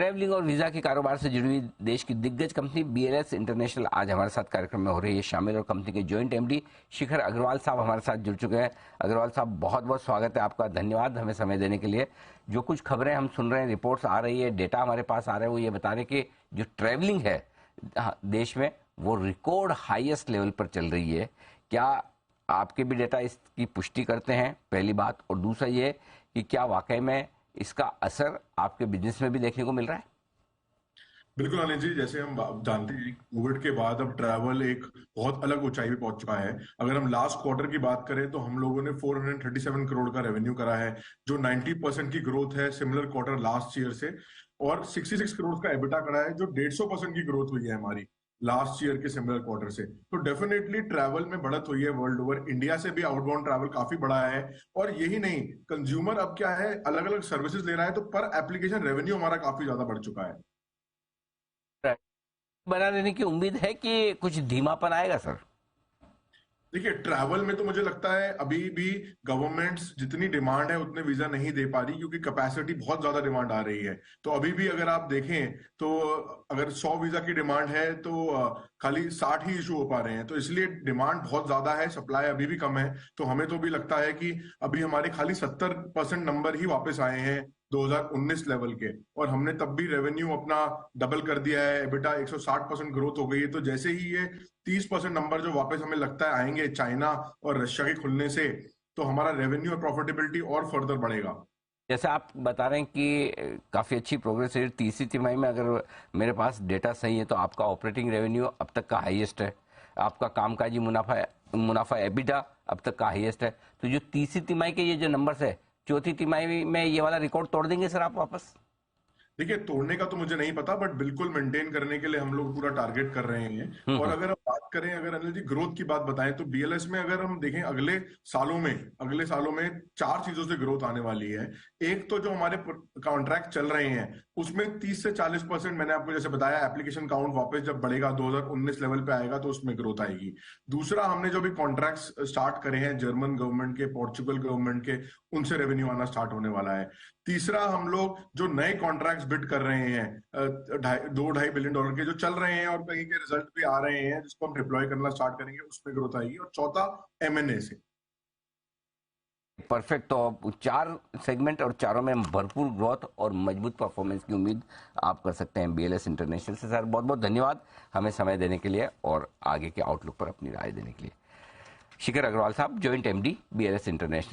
Travelling और visa के कारोबार से जुड़ी हुई देश की दिग्गज कंपनी बीएलएस इंटरनेशनल आज हमारे साथ कार्यक्रम में हो रही है शामिल और कंपनी के जॉइंट एमडी शिखर अग्रवाल साहब हमारे साथ जुड़ चुके हैं। अग्रवाल साहब, बहुत बहुत स्वागत है आपका, धन्यवाद हमें समय देने के लिए। जो कुछ खबरें हम सुन रहे हैं, रिपोर्ट्स आ रही है, डेटा हमारे पास आ रहे हैं, वो ये बता रहे कि जो ट्रैवलिंग है देश में वो रिकॉर्ड हाईएस्ट लेवल पर चल रही है। क्या आपके भी डेटा इसकी पुष्टि करते हैं, पहली बात। और दूसरा ये कि क्या वाकई में इसका असर आपके बिजनेस में भी देखने को मिल रहा है? बिल्कुल अनिल जी, जैसे हम जानते हैं कोविड के बाद अब ट्रैवल एक बहुत अलग ऊंचाई पे पहुंच चुका है। अगर हम लास्ट क्वार्टर की बात करें तो हम लोगों ने 437 करोड़ का रेवेन्यू करा है, जो 90% की ग्रोथ है सिमिलर क्वार्टर लास्ट ईयर से। और 66 करोड़ का एबिटा करा है, जो 150% की ग्रोथ हुई है हमारी लास्ट ईयर के सिमिलर क्वार्टर से। तो डेफिनेटली ट्रैवल में बढ़त हुई है वर्ल्ड ओवर। इंडिया से भी आउटबाउंड ट्रैवल काफी बढ़ा है। और यही नहीं, कंज्यूमर अब क्या है, अलग अलग सर्विसेज ले रहा है, तो पर एप्लीकेशन रेवेन्यू हमारा काफी ज्यादा बढ़ चुका है। बना रहने की उम्मीद है कि कुछ धीमापन आएगा सर? देखिए, ट्रैवल में तो मुझे लगता है अभी भी गवर्नमेंट्स जितनी डिमांड है उतने वीजा नहीं दे पा रही, क्योंकि कैपेसिटी बहुत ज्यादा डिमांड आ रही है। तो अभी भी अगर आप देखें तो अगर 100 वीजा की डिमांड है तो खाली 60 ही इशू हो पा रहे हैं। तो इसलिए डिमांड बहुत ज्यादा है, सप्लाई अभी भी कम है। तो हमें तो भी लगता है कि अभी हमारे खाली 70% नंबर ही वापस आए हैं 2019 लेवल के। और हमने तब भी रेवेन्यू अपना डबल कर दिया है, एबिटा 160% ग्रोथ हो गई है। तो जैसे ही ये 30% नंबर जो वापस हमें लगता है आएंगे चाइना और रशिया के खुलने से, तो हमारा रेवेन्यू और प्रॉफिटेबिलिटी और फर्दर बढ़ेगा। जैसे आप बता रहे हैं कि काफ़ी अच्छी प्रोग्रेस है तीसरी तिमाही में, अगर मेरे पास डेटा सही है तो आपका ऑपरेटिंग रेवेन्यू अब तक का हाईएस्ट है, आपका कामकाजी मुनाफा एबिटा अब तक का हाईएस्ट है। तो जो तीसरी तिमाही के ये जो नंबर्स है, चौथी तिमाही में ये वाला रिकॉर्ड तोड़ देंगे सर आप वापस? देखिए, तोड़ने का तो मुझे नहीं पता, बट बिल्कुल मेंटेन करने के लिए हम लोग पूरा टारगेट कर रहे हैं। और अगर हम बात करें, अगर अनिल जी ग्रोथ की बात बताएं, तो बीएलएस में अगर हम देखें अगले सालों में 4 चीजों से ग्रोथ आने वाली है। एक तो जो हमारे कॉन्ट्रैक्ट चल रहे हैं उसमें 30 से 40%, मैंने आपको जैसे बताया, एप्लीकेशन काउंट वापस जब बढ़ेगा 2019 लेवल पे आएगा तो उसमें ग्रोथ आएगी। दूसरा, हमने जो भी कॉन्ट्रैक्ट्स स्टार्ट करे हैं जर्मन गवर्नमेंट के, पोर्चुगल गवर्नमेंट के, उनसे रेवेन्यू आना स्टार्ट होने वाला है। तीसरा, हम लोग जो नए कॉन्ट्रैक्ट्स बिड कर रहे हैं, 2-2.5 बिलियन डॉलर के जो चल रहे हैं और कहीं के रिजल्ट भी आ रहे हैं, जिसको हम डिप्लॉय करना स्टार्ट करेंगे, उसमें ग्रोथ आएगी। और चौथा, एमएनए से। परफेक्ट। तो 4 सेगमेंट और चारों में भरपूर ग्रोथ और मजबूत परफॉर्मेंस की उम्मीद आप कर सकते हैं बीएलएस इंटरनेशनल से। सर, बहुत बहुत धन्यवाद हमें समय देने के लिए और आगे के आउटलुक पर अपनी राय देने के लिए। शिखर अग्रवाल साहब, जॉइंट एमडी बीएलएस इंटरनेशनल।